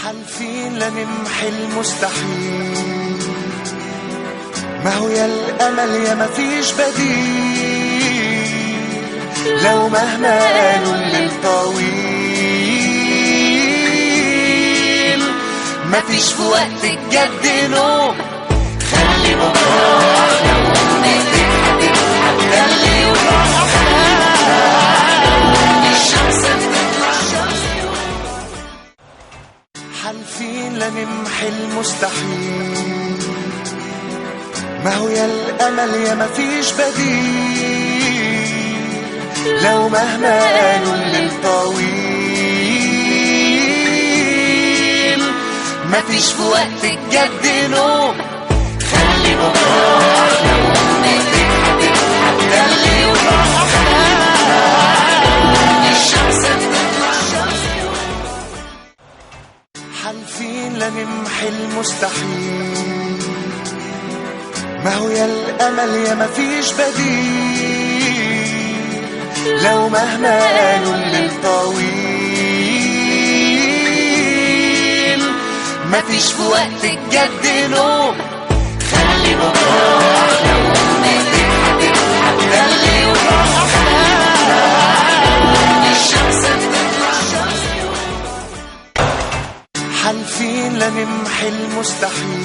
حالفين لنمحي المستحيل، ما هو يا الأمل يا مفيش بديل، لو مهما قالوا الليل طويل، مفيش في وقت الجد نوم. خلي بكرة أحلى وأمنيتك هتتحقق، اللي وراح الشمس بتطلع. حالفين لنمحي المستحيل، ما هو يا الأمل يا مفيش بديل، لو مهما قالوا الليل طويل، مفيش في وقت الجد نوم. خلي بكرة أحلى وأمنيتك هتتحقق، اللي وراح الشمس بتطلع. حالفين لنمحي المستحيل، ما هو يا الأمل يا مفيش بديل، لو مهما قالوا الليل طويل، مفيش في وقت الجد نوم. خلي بكرة أحلى وأمنيتك هتتحقق، اللي وراح الشمس بتطلع. حالفين لنمحي المستحيل،